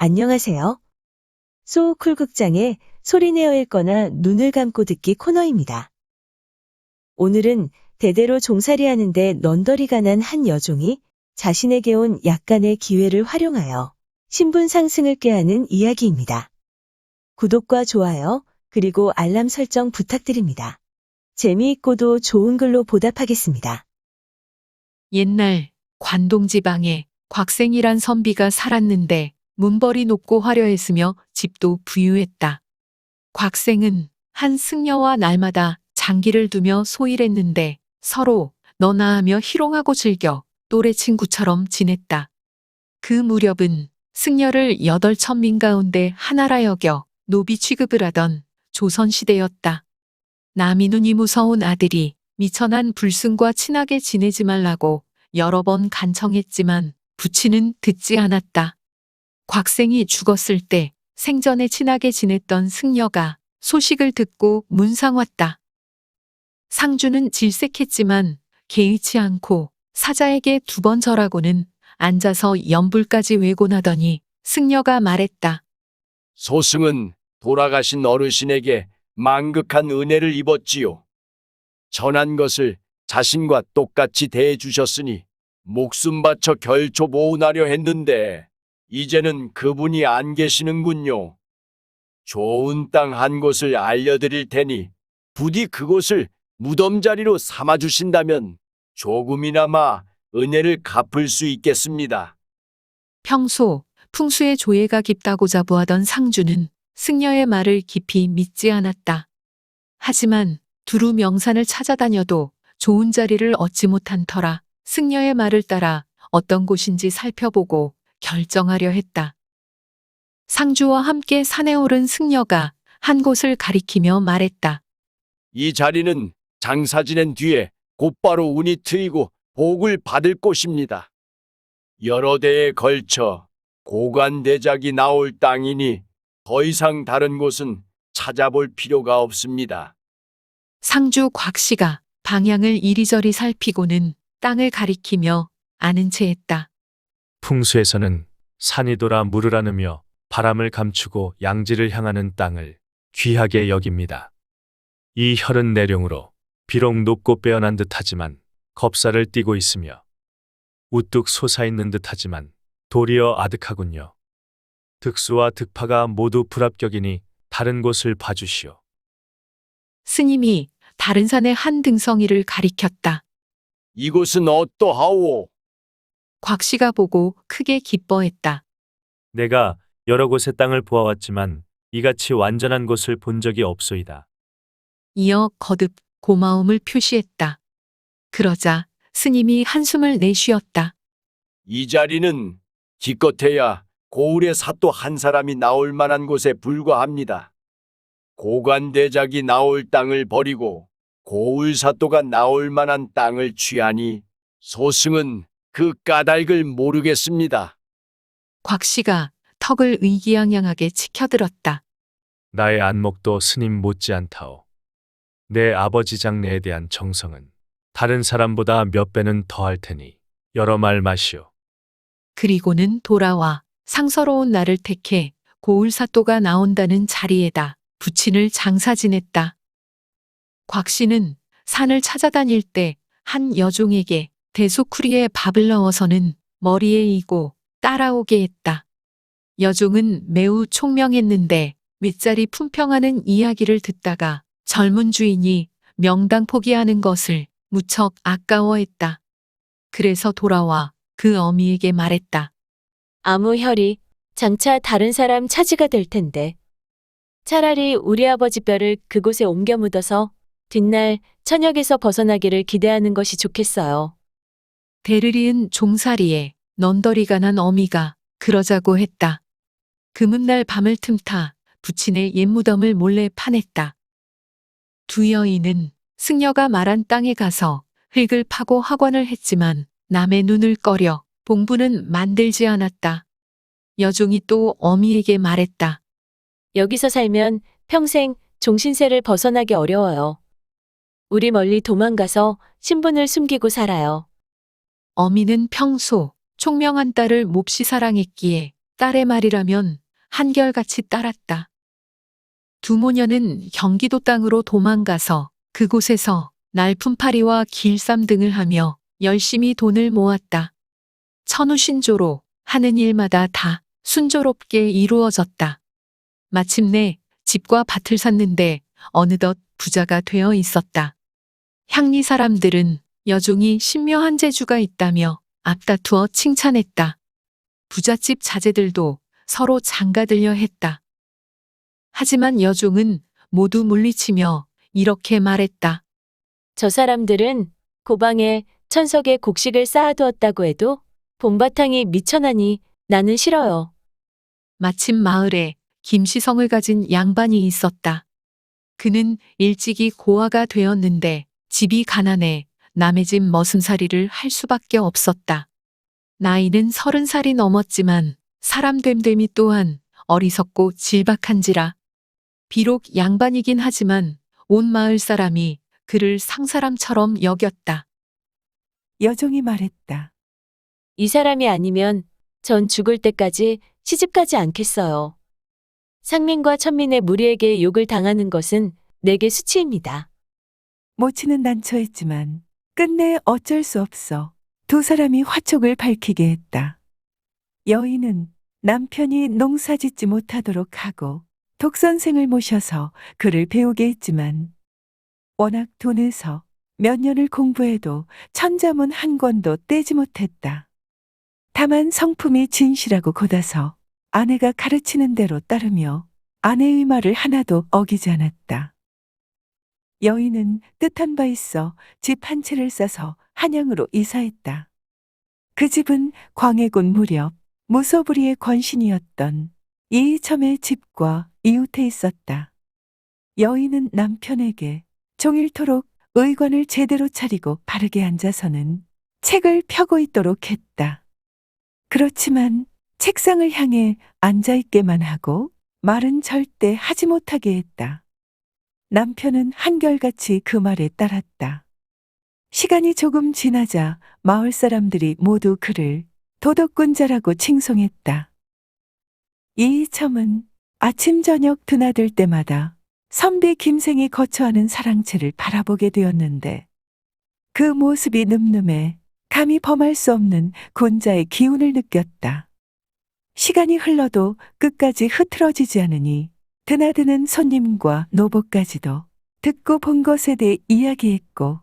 안녕하세요. 소쿨극장의 소리내어 읽거나 눈을 감고 듣기 코너입니다. 오늘은 대대로 종살이하는데 넌더리가 난 한 여종이 자신에게 온 약간의 기회를 활용하여 신분 상승을 꾀하는 이야기입니다. 구독과 좋아요, 그리고 알람 설정 부탁드립니다. 재미있고도 좋은 글로 보답하겠습니다. 옛날 관동지방에 곽생이란 선비가 살았는데 문벌이 높고 화려했으며 집도 부유했다. 곽생은 한 승려와 날마다 장기를 두며 소일했는데 서로 너나하며 희롱하고 즐겨 또래 친구처럼 지냈다. 그 무렵은 승려를 8천민 가운데 하나라 여겨 노비 취급을 하던 조선시대였다. 남이 눈이 무서운 아들이 미천한 불승과 친하게 지내지 말라고 여러 번 간청했지만 부치는 듣지 않았다. 곽생이 죽었을 때 생전에 친하게 지냈던 승려가 소식을 듣고 문상 왔다. 상주는 질색했지만 개의치 않고 사자에게 2번 절하고는 앉아서 연불까지 외곤하더니 승려가 말했다. 소승은 돌아가신 어르신에게 망극한 은혜를 입었지요. 전한 것을 자신과 똑같이 대해주셨으니 목숨 바쳐 결초 모은하려 했는데 이제는 그분이 안 계시는군요. 좋은 땅 한 곳을 알려드릴 테니 부디 그곳을 무덤 자리로 삼아주신다면 조금이나마 은혜를 갚을 수 있겠습니다. 평소 풍수의 조예가 깊다고 자부하던 상주는 승려의 말을 깊이 믿지 않았다. 하지만 두루 명산을 찾아다녀도 좋은 자리를 얻지 못한 터라 승려의 말을 따라 어떤 곳인지 살펴보고 결정하려 했다. 상주와 함께 산에 오른 승려가 한 곳을 가리키며 말했다. 이 자리는 장사 지낸 뒤에 곧바로 운이 트이고 복을 받을 곳입니다. 여러 대에 걸쳐 고관대작이 나올 땅이니 더 이상 다른 곳은 찾아볼 필요가 없습니다. 상주 곽씨가 방향을 이리저리 살피고는 땅을 가리키며 아는 체 했다. 풍수에서는 산이 돌아 물을 안으며 바람을 감추고 양지를 향하는 땅을 귀하게 여깁니다. 이 혈은 내룡으로 비록 높고 빼어난 듯하지만 겁살을 띠고 있으며 우뚝 솟아있는 듯하지만 도리어 아득하군요. 득수와 득파가 모두 불합격이니 다른 곳을 봐주시오. 스님이 다른 산의 한 등성이를 가리켰다. 이곳은 어떠하오? 곽씨가 보고 크게 기뻐했다. 내가 여러 곳의 땅을 보아왔지만 이같이 완전한 곳을 본 적이 없소이다. 이어 거듭 고마움을 표시했다. 그러자 스님이 한숨을 내쉬었다. 이 자리는 기껏해야 고을의 사또 한 사람이 나올 만한 곳에 불과합니다. 고관대작이 나올 땅을 버리고 고을 사또가 나올 만한 땅을 취하니 소승은 그 까닭을 모르겠습니다. 곽씨가 턱을 의기양양하게 치켜들었다. 나의 안목도 스님 못지않다오. 내 아버지 장래에 대한 정성은 다른 사람보다 몇 배는 더할 테니 여러 말 마시오. 그리고는 돌아와 상서로운 날을 택해 고을 사또가 나온다는 자리에다 부친을 장사 지냈다. 곽씨는 산을 찾아다닐 때 한 여종에게 대소쿠리에 밥을 넣어서는 머리에 이고 따라오게 했다. 여종은 매우 총명했는데 윗자리 품평하는 이야기를 듣다가 젊은 주인이 명당 포기하는 것을 무척 아까워했다. 그래서 돌아와 그 어미에게 말했다. 아무 혈이 장차 다른 사람 차지가 될 텐데 차라리 우리 아버지 뼈를 그곳에 옮겨 묻어서 뒷날 천역에서 벗어나기를 기대하는 것이 좋겠어요. 대르리은 종살이에 넌더리가 난 어미가 그러자고 했다. 금음날 밤을 틈타 부친의 옛 무덤을 몰래 파냈다. 두 여인은 승려가 말한 땅에 가서 흙을 파고 학원을 했지만 남의 눈을 꺼려 봉부는 만들지 않았다. 여종이 또 어미에게 말했다. 여기서 살면 평생 종신세를 벗어나기 어려워요. 우리 멀리 도망가서 신분을 숨기고 살아요. 어미는 평소 총명한 딸을 몹시 사랑했기에 딸의 말이라면 한결같이 따랐다. 두 모녀는 경기도 땅으로 도망가서 그곳에서 날품팔이와 길쌈 등을 하며 열심히 돈을 모았다. 천우신조로 하는 일마다 다 순조롭게 이루어졌다. 마침내 집과 밭을 샀는데 어느덧 부자가 되어 있었다. 향리 사람들은 여종이 신묘한 재주가 있다며 앞다투어 칭찬했다. 부잣집 자제들도 서로 장가들려 했다. 하지만 여종은 모두 물리치며 이렇게 말했다. 저 사람들은 고방에 천석에 곡식을 쌓아두었다고 해도 봄바탕이 미천하니 나는 싫어요. 마침 마을에 김시성을 가진 양반이 있었다. 그는 일찍이 고아가 되었는데 집이 가난해 남의 집 머슴살이를 할 수밖에 없었다. 나이는 30살이 넘었지만 사람 됨됨이 또한 어리석고 질박한지라. 비록 양반이긴 하지만 온 마을 사람이 그를 상사람처럼 여겼다. 여종이 말했다. 이 사람이 아니면 전 죽을 때까지 시집가지 않겠어요. 상민과 천민의 무리에게 욕을 당하는 것은 내게 수치입니다. 모치는 난처했지만 끝내 어쩔 수 없어 두 사람이 화촉을 밝히게 했다. 여인은 남편이 농사짓지 못하도록 하고 독선생을 모셔서 그를 배우게 했지만 워낙 돈에서 몇 년을 공부해도 천자문 한 권도 떼지 못했다. 다만 성품이 진실하고 곧아서 아내가 가르치는 대로 따르며 아내의 말을 하나도 어기지 않았다. 여인은 뜻한 바 있어 집 한 채를 싸서 한양으로 이사했다. 그 집은 광해군 무렵 무소불위의 권신이었던 이이첨의 집과 이웃해 있었다. 여인은 남편에게 종일토록 의관을 제대로 차리고 바르게 앉아서는 책을 펴고 있도록 했다. 그렇지만 책상을 향해 앉아있게만 하고 말은 절대 하지 못하게 했다. 남편은 한결같이 그 말에 따랐다. 시간이 조금 지나자 마을 사람들이 모두 그를 도덕군자라고 칭송했다. 이이첨은 아침 저녁 드나들 때마다 선비 김생이 거처하는 사랑채를 바라보게 되었는데 그 모습이 늠름해 감히 범할 수 없는 군자의 기운을 느꼈다. 시간이 흘러도 끝까지 흐트러지지 않으니 드나드는 손님과 노복까지도 듣고 본 것에 대해 이야기했고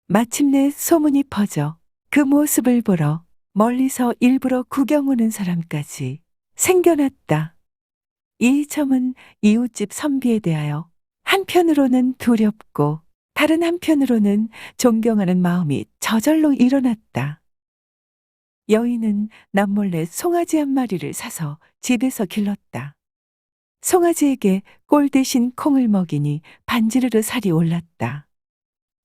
마침내 소문이 퍼져 그 모습을 보러 멀리서 일부러 구경 오는 사람까지 생겨났다. 이이첨은 이웃집 선비에 대하여 한편으로는 두렵고 다른 한편으로는 존경하는 마음이 저절로 일어났다. 여인은 남몰래 송아지 한 마리를 사서 집에서 길렀다. 송아지에게 꼴 대신 콩을 먹이니 반지르르 살이 올랐다.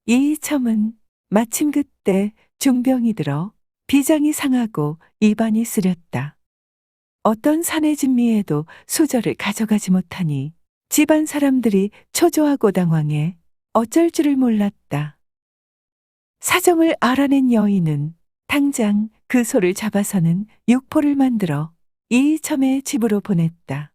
이이첨은 마침 그때 중병이 들어 비장이 상하고 입안이 쓰렸다. 어떤 산의 진미에도 수저를 가져가지 못하니 집안 사람들이 초조하고 당황해 어쩔 줄을 몰랐다. 사정을 알아낸 여인은 당장 그 소를 잡아서는 육포를 만들어 이이첨의 집으로 보냈다.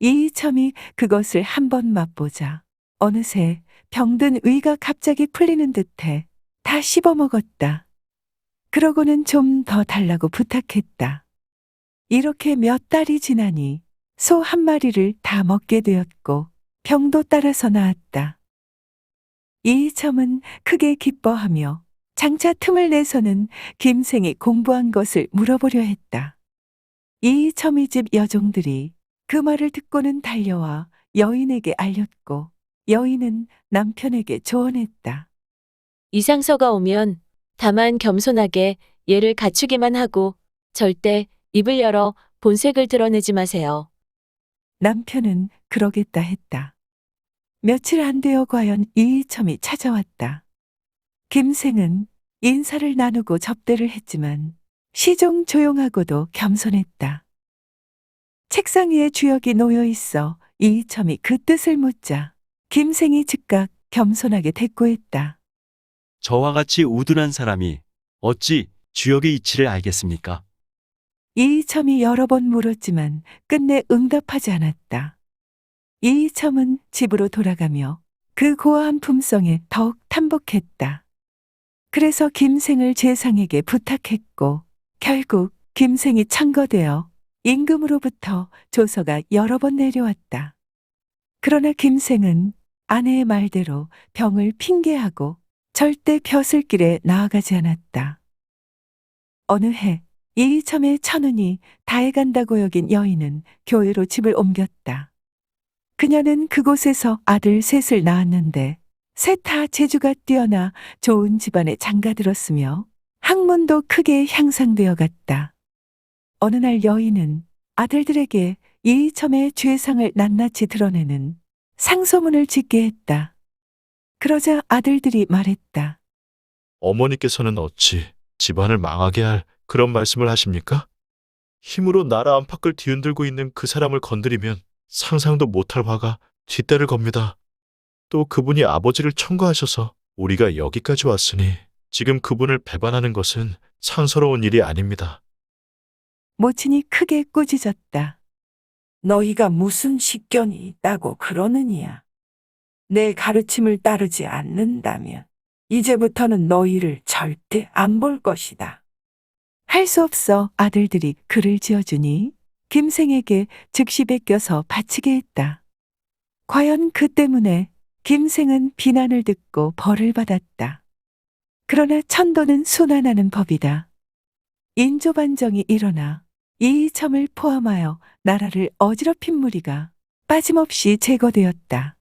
이이첨이 그것을 한번 맛보자 어느새 병든 위가 갑자기 풀리는 듯해 다 씹어먹었다. 그러고는 좀 더 달라고 부탁했다. 이렇게 몇 달이 지나니 소 한 마리를 다 먹게 되었고 병도 따라서 나았다. 이이첨은 크게 기뻐하며 장차 틈을 내서는 김생이 공부한 것을 물어보려 했다. 이이첨의 집 여종들이 그 말을 듣고는 달려와 여인에게 알렸고 여인은 남편에게 조언했다. 이상서가 오면 다만 겸손하게 얘를 갖추기만 하고 절대 입을 열어 본색을 드러내지 마세요. 남편은 그러겠다 했다. 며칠 안 되어 과연 이이첨이 찾아왔다. 김생은 인사를 나누고 접대를 했지만 시종 조용하고도 겸손했다. 책상 위에 주역이 놓여 있어 이이첨이 그 뜻을 묻자 김생이 즉각 겸손하게 대꾸했다. 저와 같이 우둔한 사람이 어찌 주역의 이치를 알겠습니까? 이이첨이 여러 번 물었지만 끝내 응답하지 않았다. 이이첨은 집으로 돌아가며 그 고아한 품성에 더욱 탐복했다. 그래서 김생을 재상에게 부탁했고 결국 김생이 창거되어 임금으로부터 조서가 여러 번 내려왔다. 그러나 김생은 아내의 말대로 병을 핑계하고 절대 벼슬길에 나아가지 않았다. 어느 해 이이첨의 천운이 다해간다고 여긴 여인은 교회로 집을 옮겼다. 그녀는 그곳에서 아들 셋을 낳았는데 셋 다 재주가 뛰어나 좋은 집안에 장가들었으며 학문도 크게 향상되어 갔다. 어느 날 여인은 아들들에게 이이첨의 죄상을 낱낱이 드러내는 상소문을 짓게 했다. 그러자 아들들이 말했다. 어머니께서는 어찌 집안을 망하게 할 그런 말씀을 하십니까? 힘으로 나라 안팎을 뒤흔들고 있는 그 사람을 건드리면 상상도 못할 화가 뒷대를 겁니다. 또 그분이 아버지를 청구하셔서 우리가 여기까지 왔으니 지금 그분을 배반하는 것은 상스러운 일이 아닙니다. 모친이 크게 꾸짖었다. 너희가 무슨 식견이 있다고 그러느냐? 내 가르침을 따르지 않는다면 이제부터는 너희를 절대 안 볼 것이다. 할 수 없어 아들들이 글을 지어주니 김생에게 즉시 베껴서 바치게 했다. 과연 그 때문에 김생은 비난을 듣고 벌을 받았다. 그러나 천도는 순환하는 법이다. 인조반정이 일어나 이이첨을 포함하여 나라를 어지럽힌 무리가 빠짐없이 제거되었다.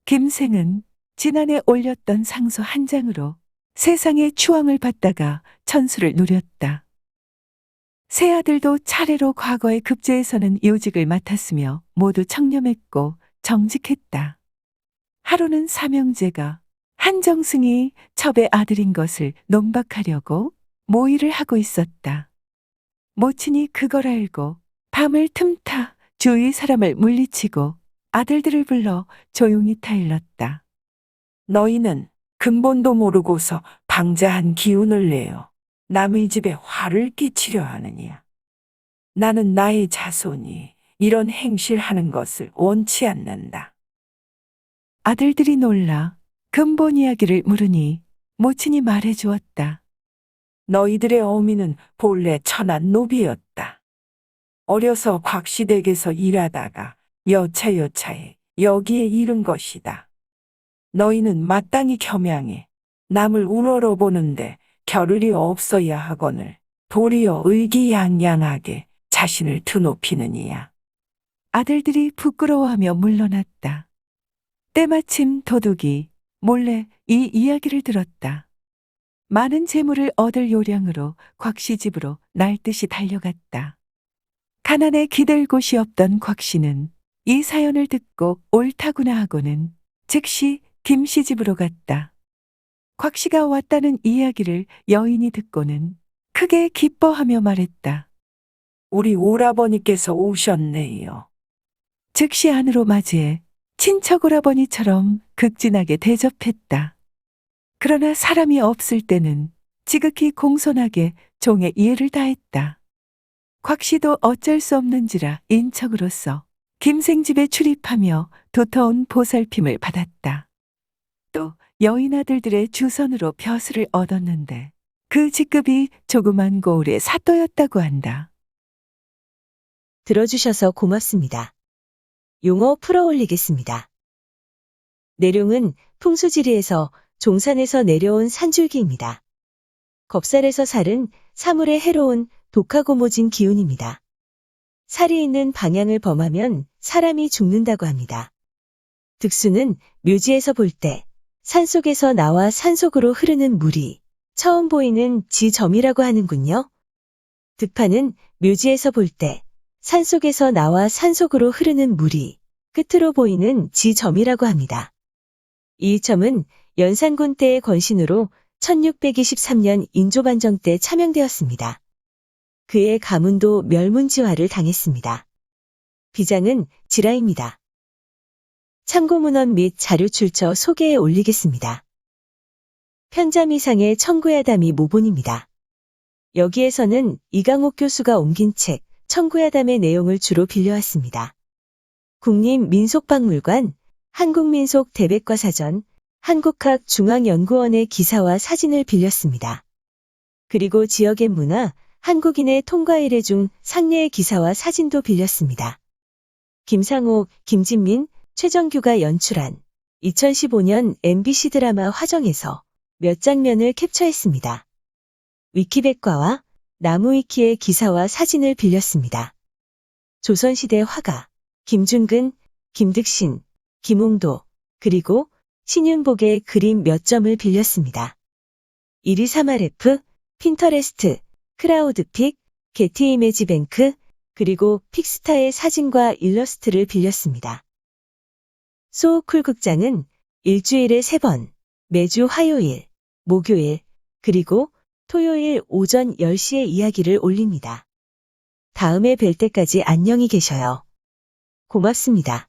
김생은 지난해 올렸던 상소 한 장으로 세상의 추앙을 받다가 천수를 누렸다. 세 아들도 차례로 과거의 급제에서는 요직을 맡았으며 모두 청렴했고 정직했다. 하루는 삼형제가 한정승이 첩의 아들인 것을 농박하려고 모의를 하고 있었다. 모친이 그걸 알고 밤을 틈타 주위 사람을 물리치고 아들들을 불러 조용히 타일렀다. 너희는 근본도 모르고서 방자한 기운을 내어 남의 집에 화를 끼치려 하느냐? 나는 나의 자손이 이런 행실하는 것을 원치 않는다. 아들들이 놀라 근본 이야기를 물으니 모친이 말해 주었다. 너희들의 어미는 본래 천한 노비였다. 어려서 곽시댁에서 일하다가 여차여차해 여기에 이른 것이다. 너희는 마땅히 겸양해 남을 우러러보는데 겨를이 없어야 하거늘 도리어 의기양양하게 자신을 드높이느니야. 아들들이 부끄러워하며 물러났다. 때마침 도둑이 몰래 이 이야기를 들었다. 많은 재물을 얻을 요량으로 곽씨 집으로 날듯이 달려갔다. 가난에 기댈 곳이 없던 곽씨는 이 사연을 듣고 옳다구나 하고는 즉시 김씨 집으로 갔다. 곽씨가 왔다는 이야기를 여인이 듣고는 크게 기뻐하며 말했다. 우리 오라버니께서 오셨네요. 즉시 안으로 맞이해 친척 오라버니처럼 극진하게 대접했다. 그러나 사람이 없을 때는 지극히 공손하게 종의 이해를 다했다. 곽씨도 어쩔 수 없는지라 인척으로서 김생 집에 출입하며 도터운 보살핌을 받았다. 또 여인 아들들의 주선으로 벼슬을 얻었는데 그 직급이 조그만 고을의 사또였다고 한다. 들어주셔서 고맙습니다. 용어 풀어 올리겠습니다. 내룡은 풍수지리에서 종산에서 내려온 산줄기입니다. 겁살에서 살은 사물에 해로운 독하고모진 기운입니다. 살이 있는 방향을 범하면 사람이 죽는다고 합니다. 득수는 묘지에서 볼 때 산속에서 나와 산속으로 흐르는 물이 처음 보이는 지점이라고 하는군요. 득파는 묘지에서 볼 때 산속에서 나와 산속으로 흐르는 물이 끝으로 보이는 지점이라고 합니다. 이 점은 연산군 때의 권신으로 1623년 인조반정 때 차명되었습니다. 그의 가문도 멸문지화를 당했습니다. 비장은 지라입니다. 참고문헌 및 자료 출처 소개에 올리겠습니다. 편자미상의 청구야담이 모본입니다. 여기에서는 이강옥 교수가 옮긴 책 청구야담의 내용을 주로 빌려왔습니다. 국립민속박물관, 한국민속대백과사전, 한국학중앙연구원의 기사와 사진을 빌렸습니다. 그리고 지역의 문화, 한국인의 통과 이래 중 상례의 기사와 사진도 빌렸습니다. 김상옥, 김진민, 최정규가 연출한 2015년 MBC 드라마 화정에서 몇 장면을 캡처했습니다. 위키백과와 나무위키의 기사와 사진을 빌렸습니다. 조선시대 화가 김준근, 김득신, 김홍도, 그리고 신윤복의 그림 몇 점을 빌렸습니다. 1232F, 핀터레스트, 크라우드픽, 게티 이미지 뱅크, 그리고 픽스타의 사진과 일러스트를 빌렸습니다. 소우쿨 극장은 일주일에 3번, 매주 화요일, 목요일, 그리고 토요일 오전 10시에 이야기를 올립니다. 다음에 뵐 때까지 안녕히 계셔요. 고맙습니다.